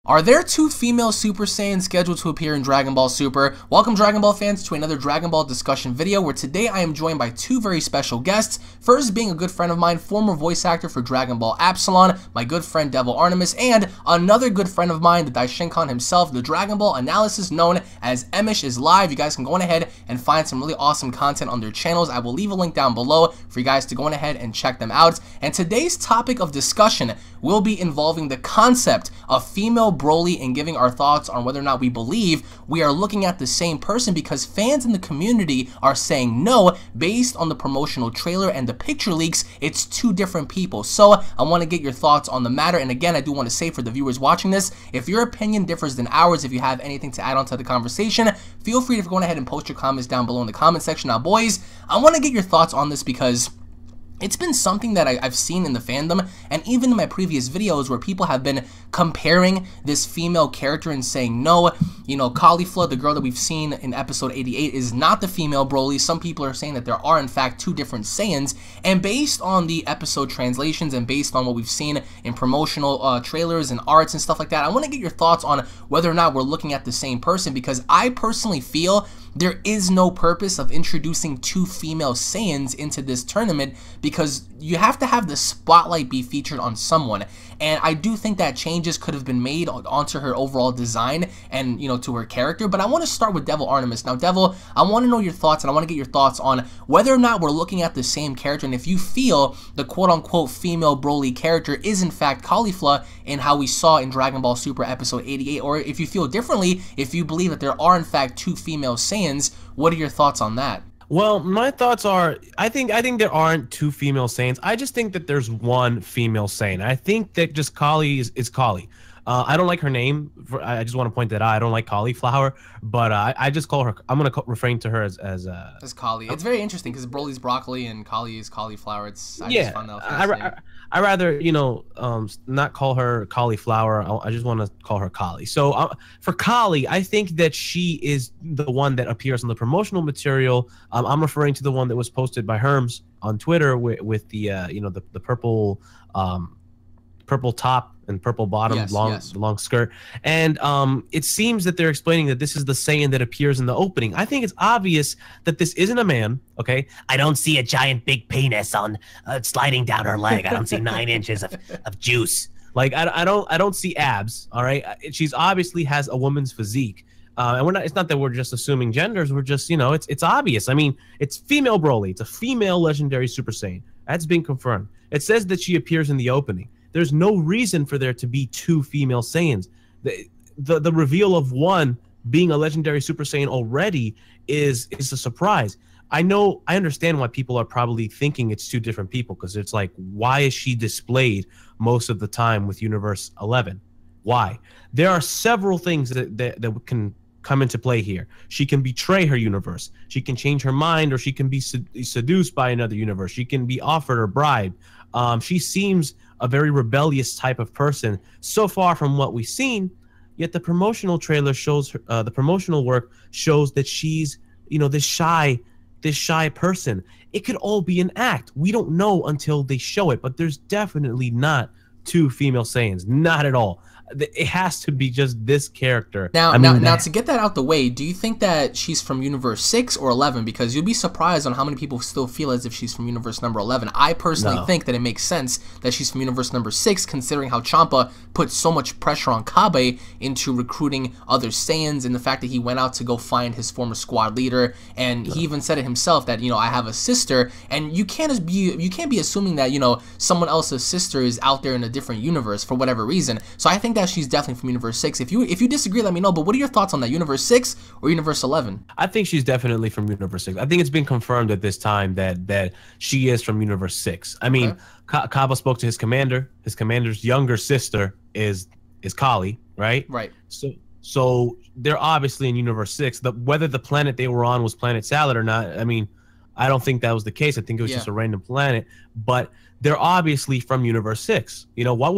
Are there two female Super Saiyans scheduled to appear in Dragon Ball Super? Welcome Dragon Ball fans to another Dragon Ball discussion video where today I am joined by two very special guests. First being a good friend of mine, former voice actor for Dragon Ball Epsilon, my good friend DevilArtemis, and another good friend of mine, the Daishinkan himself, the Dragon Ball analysis known as Emish is Live. You guys can go on ahead and find some really awesome content on their channels. I will leave a link down below for you guys to go on ahead and check them out. And today's topic of discussion will be involving the concept of female Broly and giving our thoughts on whether or not we believe we are looking at the same person, because fans in the community are saying no, based on the promotional trailer and the picture leaks, it's two different people. So I want to get your thoughts on the matter, and again, I do want to say for the viewers watching this, if your opinion differs than ours, if you have anything to add on to the conversation, feel free to go ahead and post your comments down below in the comment section. Now boys, I want to get your thoughts on this because it's been something that I've seen in the fandom, and even in my previous videos where people have been comparing this female character and saying, no, you know, Caulifla, the girl that we've seen in episode 88, is not the female Broly. Some people are saying that there are in fact two different Saiyans, and based on the episode translations and based on what we've seen in promotional trailers and arts and stuff like that, I want to get your thoughts on whether or not we're looking at the same person, because I personally feel there is no purpose of introducing two female Saiyans into this tournament, because you have to have the spotlight be featured on someone. And I do think that changes could have been made onto her overall design and, you know, to her character. But I want to start with DevilArtemis. Now, Devil, I want to know your thoughts, and I want to get your thoughts on whether or not we're looking at the same character, and if you feel the quote-unquote female Broly character is in fact Caulifla in how we saw in Dragon Ball Super episode 88, or if you feel differently, if you believe that there are in fact two female Saiyans. What are your thoughts on that? Well, my thoughts are, I think there aren't two female Saiyans. I just think that there's one female Saiyan. I think that just Kali is Kali. I don't like her name. I just want to point that out. I don't like Cauliflower, but I just call her. I'm gonna refrain to her as Kali. It's very interesting because Broly's broccoli and Kali is cauliflower. It's I yeah. just found that fascinating. I rather, you know, not call her Cauliflower. I just want to call her Kali. So for Kali, I think that she is the one that appears on the promotional material. I'm referring to the one that was posted by Herms on Twitter with the you know, the purple purple top and purple bottom, long skirt, and it seems that they're explaining that this is the Saiyan that appears in the opening. I think it's obvious that this isn't a man. Okay, I don't see a giant big penis on sliding down her leg. I don't see 9 inches of juice. Like I don't see abs. All right, she's obviously has a woman's physique. And we're not. It's not that we're just assuming genders. We're just, you know, it's obvious. I mean, it's female Broly. It's a female legendary Super Saiyan. That's been confirmed. It says that she appears in the opening. There's no reason for there to be two female Saiyans. The reveal of one being a legendary Super Saiyan already is a surprise. I understand why people are probably thinking it's two different people, because it's like, why is she displayed most of the time with Universe 11? Why? There are several things that can come into play here. She can betray her universe. She can change her mind, or she can be seduced by another universe. She can be offered or bribed. She seems a very rebellious type of person so far from what we've seen, yet the promotional trailer shows her, the promotional work shows that she's, you know, this shy person. It could all be an act. We don't know until they show it, but there's definitely not two female Saiyans, not at all. It has to be just this character. Now, now to get that out the way, do you think that she's from Universe 6 or 11? Because you'll be surprised on how many people still feel as if she's from Universe number 11. I personally think that it makes sense that she's from Universe number 6, considering how Champa put so much pressure on Kabe into recruiting other Saiyans, and the fact that he went out to go find his former squad leader, and he even said it himself that, you know, I have a sister, and you can't be assuming that, you know, someone else's sister is out there in a different universe for whatever reason. So I think that she's definitely from Universe 6. If you disagree, let me know. But what are your thoughts on that? Universe 6 or Universe 11? I think she's definitely from Universe 6. I think it's been confirmed at this time that she is from Universe 6. I mean, Kaba spoke to his commander. His commander's younger sister is Kali, right? Right. So they're obviously in Universe 6. Whether the planet they were on was Planet Salad or not, I mean, I don't think that was the case. I think it was just a random planet. But they're obviously from Universe 6. You know, what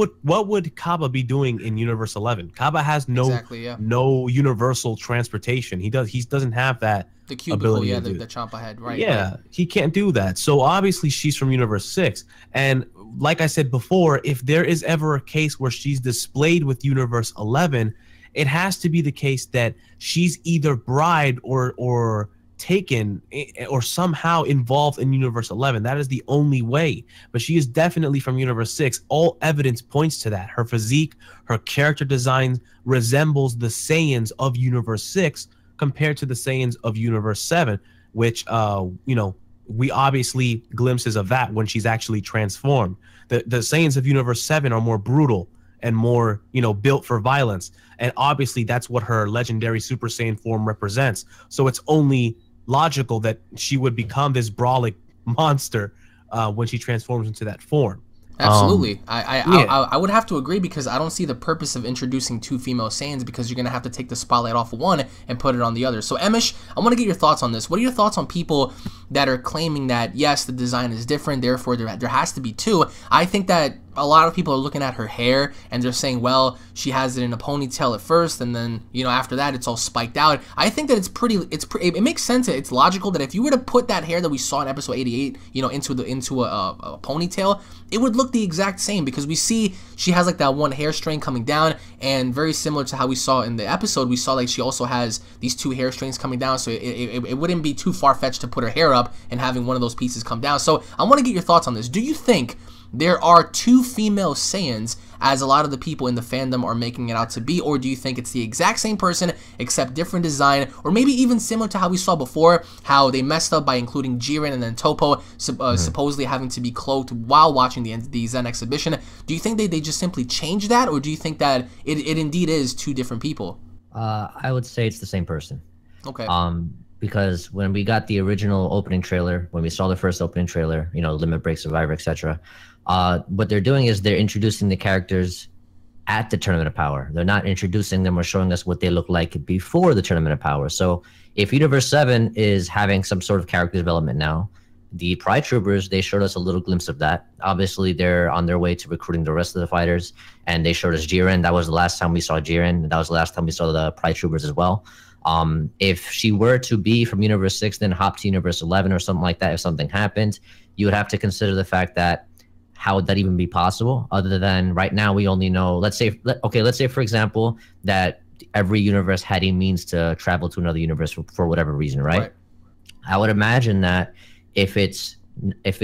would Kaba be doing in Universe 11? Kaba has no universal transportation. He doesn't have that the cubicle, ability the Champa head, right? Yeah, right. He can't do that. So obviously she's from Universe 6. And like I said before, if there is ever a case where she's displayed with Universe 11, it has to be the case that she's either bribed or taken or somehow involved in Universe 11. That is the only way. But she is definitely from Universe 6. All evidence points to that. Her physique, her character design resembles the Saiyans of Universe 6 compared to the Saiyans of Universe 7, which you know, we obviously glimpses of that when she's actually transformed. The Saiyans of Universe 7 are more brutal and more, you know, built for violence. And obviously that's what her legendary Super Saiyan form represents. So it's only logical that she would become this brawling monster when she transforms into that form. Absolutely. I would have to agree, because I don't see the purpose of introducing two female Saiyans, because you're going to have to take the spotlight off of one and put it on the other. So Emish, I want to get your thoughts on this. What are your thoughts on people that are claiming that, yes, the design is different, therefore there has to be two? I think that a lot of people are looking at her hair and they're saying, well, she has it in a ponytail at first, and then, you know, after that it's all spiked out. I think that it makes sense. It's logical that if you were to put that hair that we saw in episode 88, you know, into a ponytail, it would look the exact same, because we see she has like that one hair strain coming down, and very similar to how we saw in the episode, we saw like she also has these two hair strains coming down, so it wouldn't be too far-fetched to put her hair up and having one of those pieces come down. So I want to get your thoughts on this. Do you think there are two female Saiyans, as a lot of the people in the fandom are making it out to be, or do you think it's the exact same person except different design, or maybe even similar to how we saw before, how they messed up by including Jiren and then Toppo supposedly having to be cloaked while watching the Zen exhibition? Do you think they just simply changed that, or do you think that it indeed is two different people? I would say it's the same person. Okay. Because when we got the original opening trailer, when we saw the first opening trailer, you know, Limit Break, Survivor, etc., what they're doing is they're introducing the characters at the Tournament of Power. They're not introducing them or showing us what they look like before the Tournament of Power. So if Universe 7 is having some sort of character development now, the Pride Troopers, they showed us a little glimpse of that. Obviously, they're on their way to recruiting the rest of the fighters, and they showed us Jiren. That was the last time we saw Jiren. That was the last time we saw the Pride Troopers as well. If she were to be from Universe 6, then hop to Universe 11 or something like that, if something happened, you would have to consider the fact that how would that even be possible, other than right now we only know, let's say for example that every universe had a means to travel to another universe for whatever reason, right? I would imagine that if it's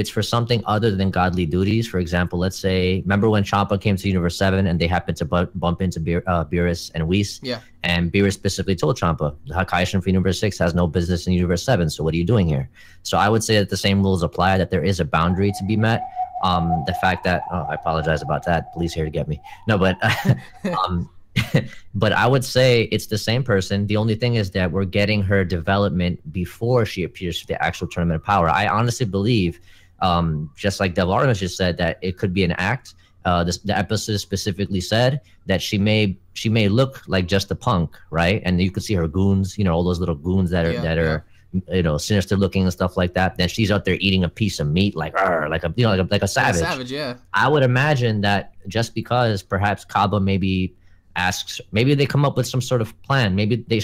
for something other than godly duties, for example, let's say, remember when Champa came to Universe 7 and they happened to bump into Beerus and Whis? Yeah. And Beerus specifically told Champa, Hakaishin for Universe 6 has no business in Universe 7, so what are you doing here? So I would say that the same rules apply, that there is a boundary to be met. The fact that, oh, I apologize about that, police here to get me. No, but but I would say it's the same person. The only thing is that we're getting her development before she appears for the actual Tournament of Power. I honestly believe, just like DevilArtemis just said, that it could be an act. The episode specifically said that she may look like just a punk, right? And you could see her goons, you know, all those little goons that are you know, sinister looking and stuff like that. Then she's out there eating a piece of meat, like a, you know, like a savage. Savage, yeah. I would imagine that just because perhaps Kaba maybe asks, maybe they come up with some sort of plan. Maybe they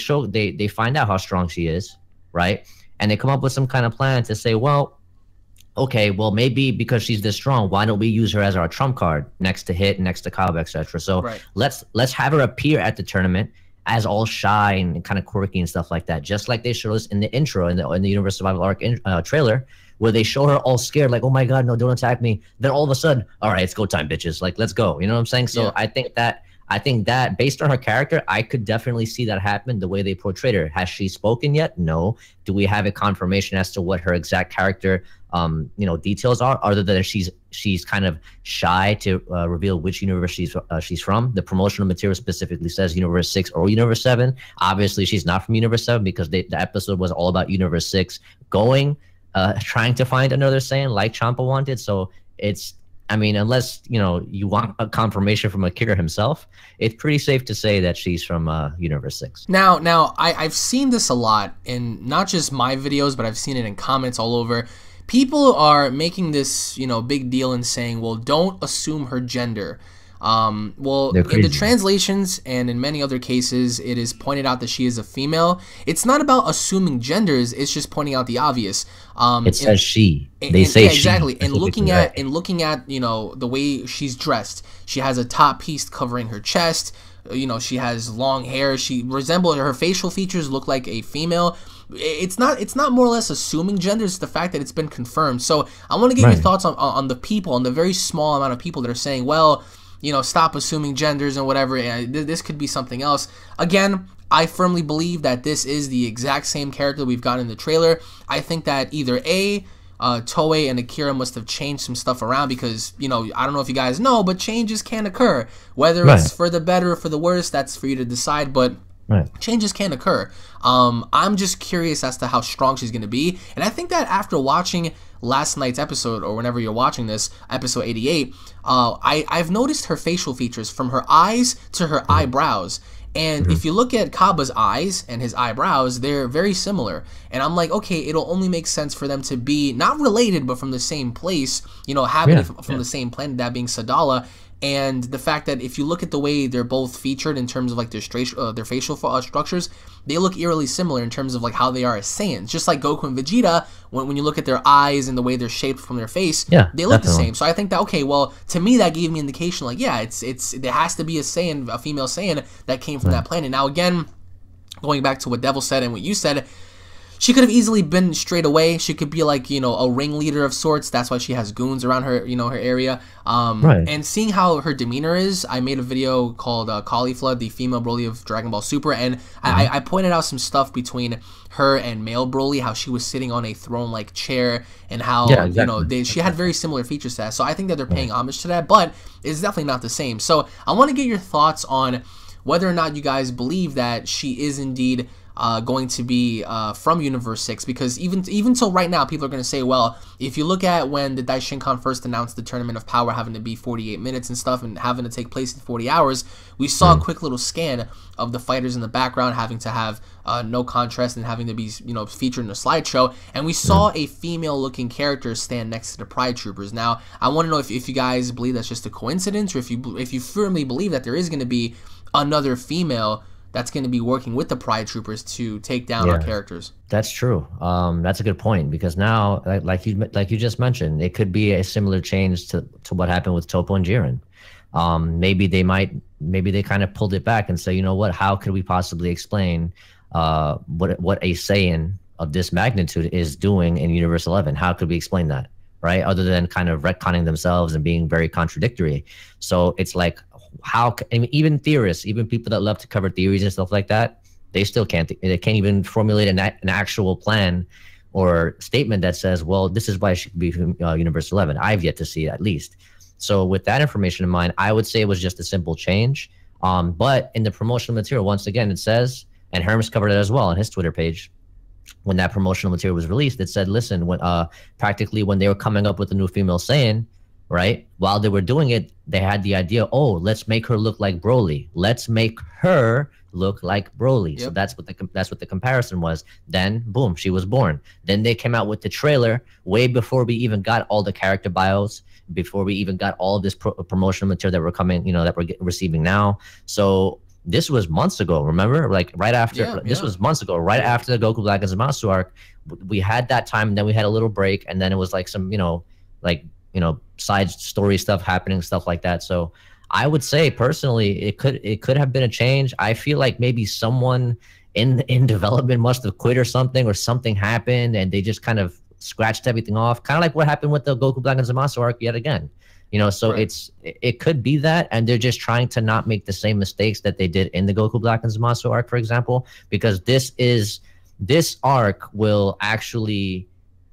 find out how strong she is, right? And they come up with some kind of plan to say, well, okay, well, maybe because she's this strong, why don't we use her as our trump card next to Hit, next to Kaba, etc. So let's have her appear at the tournament as all shy and kind of quirky and stuff like that, just like they showed us in the intro in the Universe Survival Arc trailer, where they show her all scared, like, oh my god, no, don't attack me. Then all of a sudden, all right, it's go time, bitches, like, let's go. You know what I'm saying? So I think that based on her character, I could definitely see that happen the way they portrayed her. Has she spoken yet? No. Do we have a confirmation as to what her exact character you know, details are, other than she's kind of shy to reveal which universe she's from? The promotional material specifically says Universe 6 or Universe 7. Obviously she's not from Universe 7, because the episode was all about Universe 6 trying to find another Saiyan like Champa wanted. So it's, I mean, unless, you know, you want a confirmation from Akira himself, it's pretty safe to say that she's from Universe 6. Now I've seen this a lot in not just my videos, but I've seen it in comments all over. people are making this, you know, big deal and saying, well, don't assume her gender. Well, in the translations and in many other cases, it is pointed out that she is a female. It's not about assuming genders; it's just pointing out the obvious. It says she. They say yeah, she. Exactly. And looking at you know, the way she's dressed, she has a top piece covering her chest. You know, she has long hair. She resembles, her facial features look like a female. It's not more or less assuming gender. It's the fact that it's been confirmed. So I want to get your thoughts on the people, on the very small amount of people that are saying, well, you know, stop assuming genders and whatever. This could be something else. Again, I firmly believe that this is the exact same character we've got in the trailer. I think that either Toei and Akira must have changed some stuff around because, you know, I don't know if you guys know, but changes can occur. Whether it's for the better or for the worse, that's for you to decide, but changes can occur. I'm just curious as to how strong she's going to be, and I think that after watching last night's episode, or whenever you're watching this, episode 88, I've noticed her facial features from her eyes to her eyebrows. And if you look at Cabba's eyes and his eyebrows, they're very similar. And I'm like, okay, it'll only make sense for them to be not related, but from the same place, you know, having it from the same planet, that being Sadala. And the fact that if you look at the way they're both featured in terms of like their facial structures, they look eerily similar in terms of like how they are as Saiyans. Just like Goku and Vegeta, when you look at their eyes and the way they're shaped from their face, they look the same. So I think that, okay, well, to me that gave me indication like, yeah, there has to be a Saiyan, a female Saiyan that came from that planet. Now again, going back to what Devil said and what you said, she could have easily been straight away. She could be like, you know, a ringleader of sorts. That's why she has goons around her, you know, her area. And seeing how her demeanor is, I made a video called Caulifla, the female Broly of Dragon Ball Super, and I pointed out some stuff between her and male Broly, how she was sitting on a throne-like chair, and how, you know, she had very similar features to that. So I think that they're paying homage to that, but it's definitely not the same. So I want to get your thoughts on whether or not you guys believe that she is indeed going to be from Universe 6, because even till right now, people are going to say, well, if you look at when the Daishinkan first announced the Tournament of Power having to be 48 minutes and stuff and having to take place in 40 hours, we saw a quick little scan of the fighters in the background having to have no contrast and having to be, you know, featured in a slideshow, and we saw a female-looking character stand next to the Pride Troopers. Now, I want to know if you guys believe that's just a coincidence, or if you firmly believe that there is going to be another female that's going to be working with the Pride Troopers to take down our characters. That's true. That's a good point, because now, like you just mentioned, it could be a similar change to what happened with Toppo and Jiren. Maybe they kind of pulled it back and say, you know what, how could we possibly explain what a Saiyan of this magnitude is doing in Universe 11? How could we explain that, right? Other than kind of retconning themselves and being very contradictory. So it's like, how, I mean, even theorists, even people that love to cover theories and stuff like that, they still can't even formulate an actual plan or statement that says, well, this is why it should be Universe 11. I've yet to see it, at least. So with that information in mind, I would say it was just a simple change. But in the promotional material, once again, it says, and Hermes covered it as well on his Twitter page, when that promotional material was released, it said, listen, when practically when they were coming up with the new female Saiyan, right, while they were doing it, they had the idea, oh, let's make her look like Broly. Let's make her look like Broly. So that's what the comparison was. Then boom, she was born. Then they came out with the trailer way before we even got all the character bios, before we even got all of this promotional material that we're coming, you know, that we're receiving now. So this was months ago, remember? Like right after, this was months ago, right after the Goku Black and Zamasu arc. We had that time, and then we had a little break, and then it was like some, side story stuff happening, stuff like that. So I would say personally, it could have been a change. I feel like maybe someone in development must have quit or something happened, and they just kind of scratched everything off. Kind of like what happened with the Goku Black and Zamasu arc yet again. You know, so it could be that, and they're just trying to not make the same mistakes that they did in the Goku Black and Zamasu arc, for example, because this arc will actually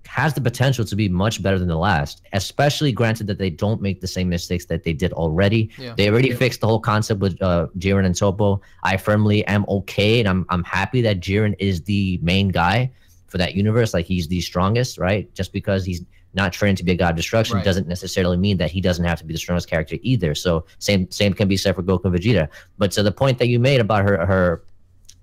has the potential to be much better than the last, especially granted that they don't make the same mistakes that they did already. They already fixed the whole concept with Jiren and Toppo. I firmly am okay, and I'm happy that Jiren is the main guy for that universe. Like, he's the strongest, right? Just because he's not trained to be a god of destruction doesn't necessarily mean that he doesn't have to be the strongest character either. So same can be said for Goku and Vegeta. But to the point that you made about her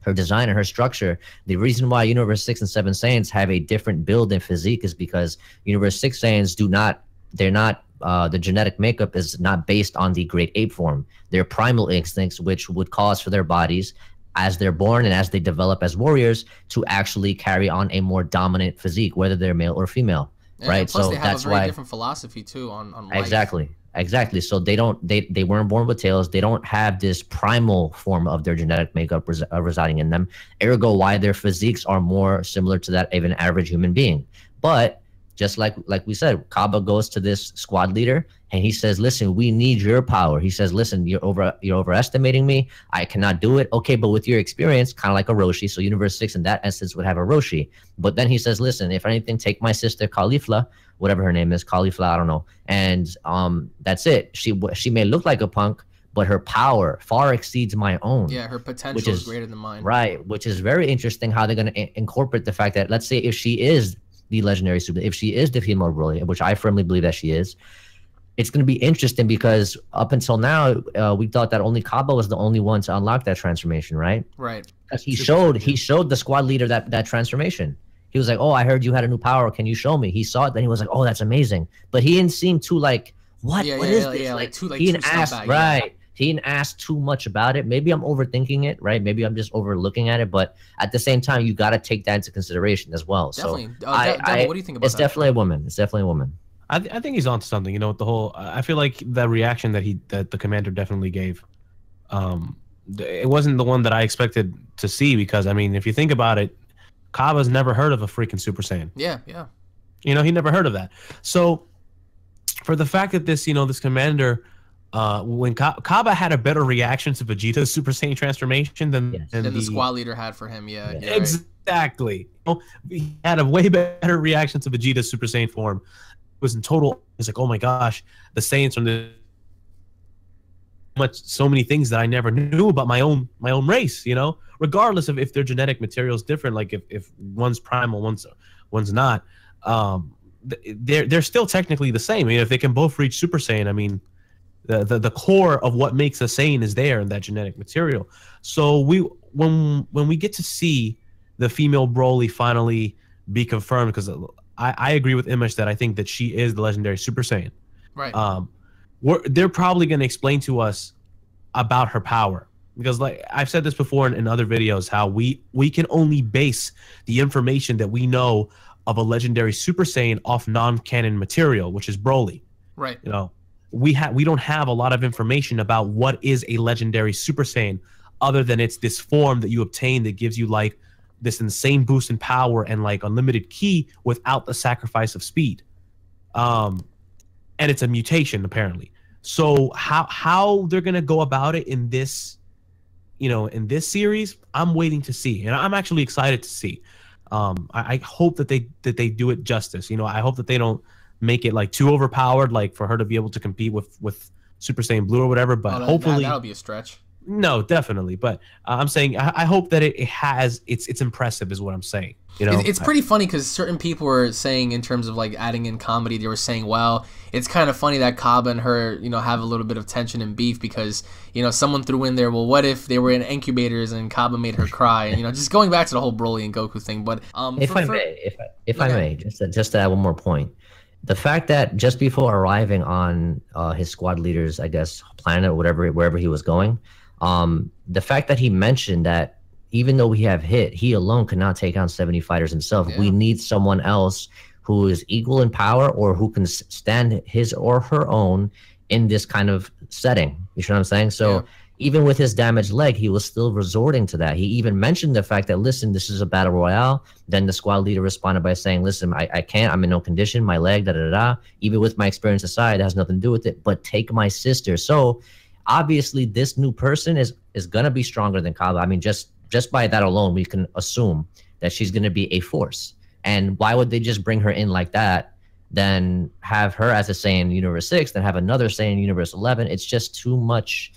her design and her structure. The reason why Universe 6 and 7 Saiyans have a different build and physique is because Universe 6 Saiyans the genetic makeup is not based on the great ape form. They're primal instincts, which would cause for their bodies, as they're born and as they develop as warriors, to actually carry on a more dominant physique, whether they're male or female. And right? Plus, so they have that's a very why different philosophy too on life. Exactly. So they weren't born with tails. They don't have this primal form of their genetic makeup residing in them. Ergo, why their physiques are more similar to that of an average human being. But just like we said, Kaba goes to this squad leader and he says, "Listen, we need your power." He says, "Listen, you're overestimating me. I cannot do it." Okay, but with your experience, kind of like a Roshi. So Universe 6 in that instance would have a Roshi. But then he says, "Listen, if anything, take my sister Caulifla, whatever her name is, Caulifla, I don't know, and that's it. She may look like a punk, but her power far exceeds my own." Yeah, her potential is greater than mine. Right, which is very interesting how they're going to incorporate the fact that, let's say, if she is the legendary super, if she is the female Broly, which I firmly believe that she is, it's going to be interesting because up until now, we thought that only Kaba was the only one to unlock that transformation, right? Right. Because he showed the squad leader that transformation. He was like, "Oh, I heard you had a new power. Can you show me?" He saw it, then he was like, "Oh, that's amazing." But he didn't seem too like, what is this? Yeah, he didn't ask, right? He didn't ask too much about it. Maybe I'm overthinking it, right? Maybe I'm just overlooking at it. But at the same time, you got to take that into consideration as well. Definitely. So, Devil, what do you think about it's that? definitely a woman. It's definitely a woman. I think he's onto something. You know, with the whole. I feel like the reaction that the commander definitely gave, it wasn't the one that I expected to see, because I mean, if you think about it, Kaba's never heard of a freaking Super Saiyan. Yeah. You know, he never heard of that. So, for the fact that this commander, when Kaba had a better reaction to Vegito's Super Saiyan transformation than the squad leader had for him. Yeah. Exactly. Right. He had a way better reaction to Vegeta's Super Saiyan form. It was in total. It's like, oh my gosh, the Saiyans from so many things that I never knew about my own race. You know, regardless of if their genetic material is different, like if one's primal, one's not. They're still technically the same. I mean, if they can both reach Super Saiyan, I mean, the core of what makes a Saiyan is there in that genetic material. So when we get to see the female Broly finally be confirmed, because I agree with Image that I think that she is the legendary Super Saiyan. Right. They're probably going to explain to us about her power, because like I've said this before in other videos, how we can only base the information that we know of a legendary Super Saiyan off non-canon material, which is Broly. Right. You know, we don't have a lot of information about what is a legendary Super Saiyan, other than it's this form that you obtain that gives you like this insane boost in power and like unlimited ki without the sacrifice of speed. And it's a mutation apparently. So how they're gonna go about it in this, in this series, I'm waiting to see, and I'm actually excited to see. I hope that they do it justice. I hope that they don't make it like too overpowered, like for her to be able to compete with Super Saiyan Blue or whatever. But hopefully that'll be a stretch. No, definitely. But I'm saying I hope that it's impressive, is what I'm saying. It's pretty funny because certain people were saying, in terms of like adding in comedy, they were saying, well, it's kind of funny that Kaba and her, have a little bit of tension and beef because, someone threw in there, well, what if they were in incubators and Kaba made her cry? And, just going back to the whole Broly and Goku thing. But if I may, just to add one more point. The fact that just before arriving on his squad leader's, I guess, planet or wherever he was going, the fact that he mentioned that even though we have hit, he alone cannot take on 70 fighters himself. Yeah. We need someone else who is equal in power or who can stand his or her own in this kind of setting. You know what I'm saying? So even with his damaged leg, he was still resorting to that. He even mentioned the fact that, listen, this is a battle royale. Then the squad leader responded by saying, listen, I can't, I'm in no condition, my leg, da-da-da. Even with my experience aside, it has nothing to do with it, but take my sister. So obviously this new person is going to be stronger than Kaba. I mean, just by that alone, we can assume that she's going to be a force. And why would they just bring her in like that, then have her as a Saiyan Universe 6, then have another Saiyan Universe 11? It's just too much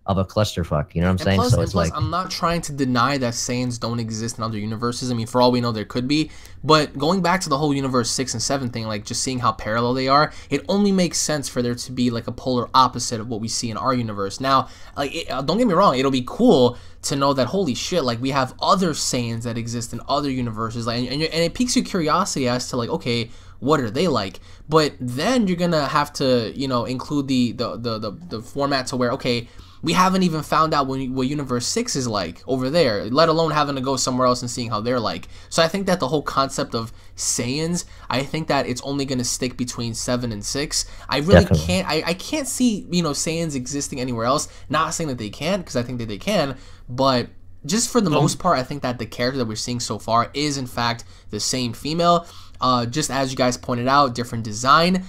of a clusterfuck. You know what I'm saying? Plus, So it's like, I'm not trying to deny that Saiyans don't exist in other universes. I mean, for all we know, there could be. But going back to the whole Universe 6 and 7 thing, like just seeing how parallel they are, it only makes sense for there to be like a polar opposite of what we see in our universe. Now, like, don't get me wrong, it'll be cool to know that, holy shit, like we have other Saiyans that exist in other universes, like, and it piques your curiosity as to like, okay, what are they like? But then you're gonna have to, you know, include the format to where, okay, we haven't even found out what Universe 6 is like over there, let alone having to go somewhere else and seeing how they're like. So I think that the whole concept of Saiyans, I think that it's only going to stick between 7 and 6. I really can't, I can't see, you know, Saiyans existing anywhere else. Not saying that they can't, because I think that they can, but just for the most part, I think that the character that we're seeing so far is in fact the same female. Just as you guys pointed out, different design.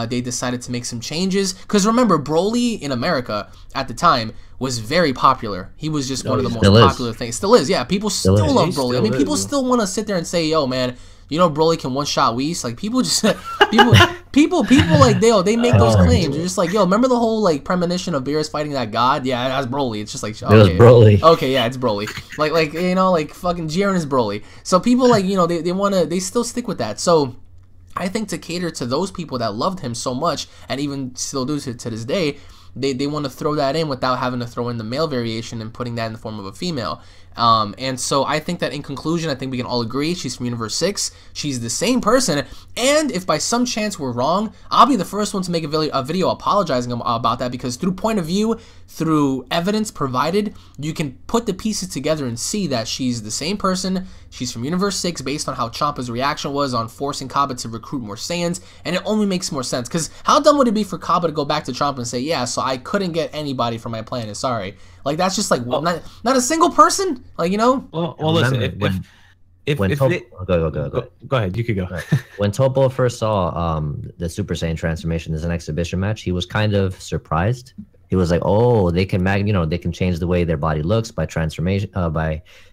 They decided to make some changes. Because remember, Broly in America at the time was very popular. He was just one of the most popular things. Still is, yeah. People still love Broly. I mean, people still want to sit there and say, yo, man, you know Broly can one-shot Whis. Like, people just, people like, they make those claims. They're just like, yo, remember the whole, like, premonition of Beerus fighting that god? Yeah, that's Broly. It's just like, okay. It was Broly. Okay, yeah, it's Broly. Like, you know, like, fucking Jiren is Broly. So people, like, you know, they still stick with that. So I think to cater to those people that loved him so much, and even still do to this day, they want to throw that in without having to throw in the male variation and putting that in the form of a female. And so I think that in conclusion, I think we can all agree she's from Universe 6. She's the same person. And if by some chance we're wrong, I'll be the first one to make a video apologizing about that, because through point of view, through evidence provided, you can put the pieces together and see that she's the same person. She's from Universe 6 based on how Champa's reaction was on forcing Kaba to recruit more Saiyans. And it only makes more sense, because how dumb would it be for Kaba to go back to Champa and say, yeah, so I couldn't get anybody for my planet, sorry. Like, that's just like, not a single person, like, you know? Well listen, go ahead, you could go. Right. When Topo first saw the Super Saiyan transformation as an exhibition match, he was kind of surprised. He was like, oh, they can they can change the way their body looks by transformation,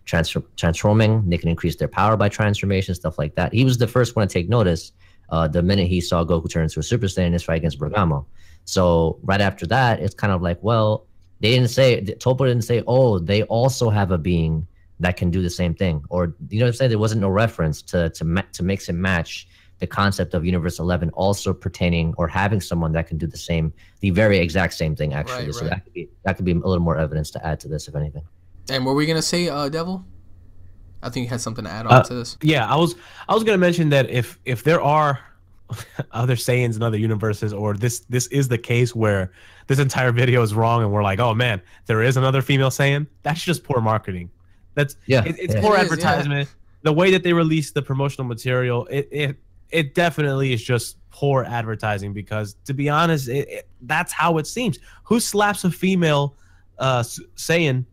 transforming. They can increase their power by transformation, stuff like that. He was the first one to take notice the minute he saw Goku turn into a Super Saiyan in his fight against Bergamo. So right after that, it's kind of like, well, Topo didn't say, oh, they also have a being that can do the same thing. Or, you know what I'm saying? There wasn't no reference to mix and match the concept of Universe 11 also pertaining or having someone that can do the very exact same thing, actually. So that could be a little more evidence to add to this, if anything. And what were we going to say, Devil? I think you had something to add on to this. Yeah, I was going to mention that if there are other Saiyans in other universes, or this is the case where this entire video is wrong and we're like, oh man, there is another female Saiyan, that's just poor marketing. It's poor advertisement. The way that they release the promotional material, it definitely is just poor advertising, because to be honest, that's how it seems. Who slaps a female Saiyan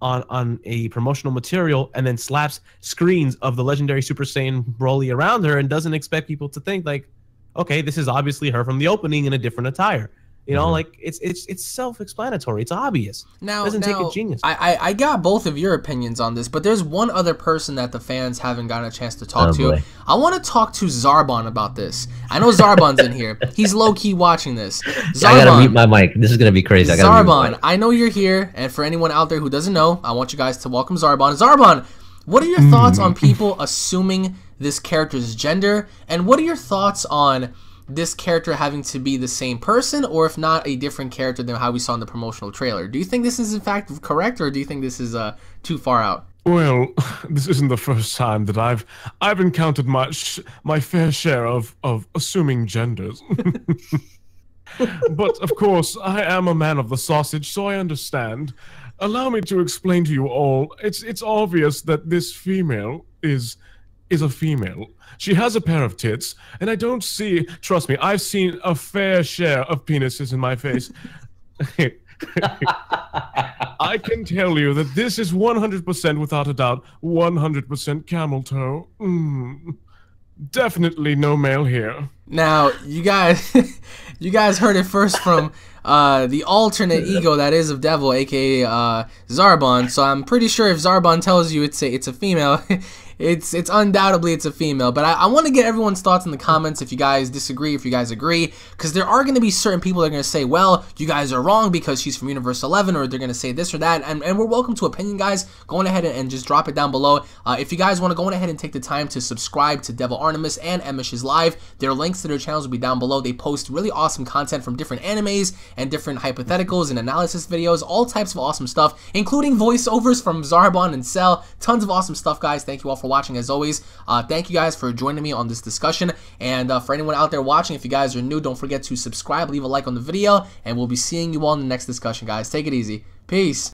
on a promotional material and then slaps screens of the legendary Super Saiyan Broly around her and doesn't expect people to think like, okay, this is obviously her from the opening in a different attire? You know, like it's self-explanatory. It's obvious. Now, it doesn't take a genius. I got both of your opinions on this, but there's one other person that the fans haven't gotten a chance to talk to. Boy. I want to talk to Zarbon about this. I know Zarbon's in here. He's low-key watching this. Zarbon, I gotta mute my mic. This is gonna be crazy. Zarbon, I know you're here, and for anyone out there who doesn't know, I want you guys to welcome Zarbon. Zarbon, what are your thoughts on people assuming this character's gender, and what are your thoughts on this character having to be the same person, or if not, a different character than how we saw in the promotional trailer? Do you think this is in fact correct, or do you think this is too far out? Well, this isn't the first time that I've encountered my fair share of assuming genders. But of course, I am a man of the sausage, so I understand. Allow me to explain to you all. It's obvious that this female is a female. She has a pair of tits, and I don't see, trust me, I've seen a fair share of penises in my face. I can tell you that this is 100%, without a doubt, 100% camel toe. Definitely no male here. Now, you guys heard it first from the alternate ego that is of Devil, aka Zarbon. So I'm pretty sure if Zarbon tells you it's a female, it's undoubtedly it's a female. But I want to get everyone's thoughts in the comments if you guys disagree, if you guys agree, because there are going to be certain people that are going to say, well, you guys are wrong because she's from Universe 11, or they're going to say this or that, and we're welcome to opinion, guys. Go on ahead and just drop it down below. If you guys want to go on ahead and take the time to subscribe to DevilArtemis and Emish's Live, their links to their channels will be down below. They post really awesome content from different animes and different hypotheticals and analysis videos, all types of awesome stuff, including voiceovers from Zarbon and Cell. Tons of awesome stuff, guys. Thank you all for watching, as always. Thank you guys for joining me on this discussion, and for anyone out there watching, if you guys are new, don't forget to subscribe, leave a like on the video, and we'll be seeing you all in the next discussion, guys. Take it easy. Peace.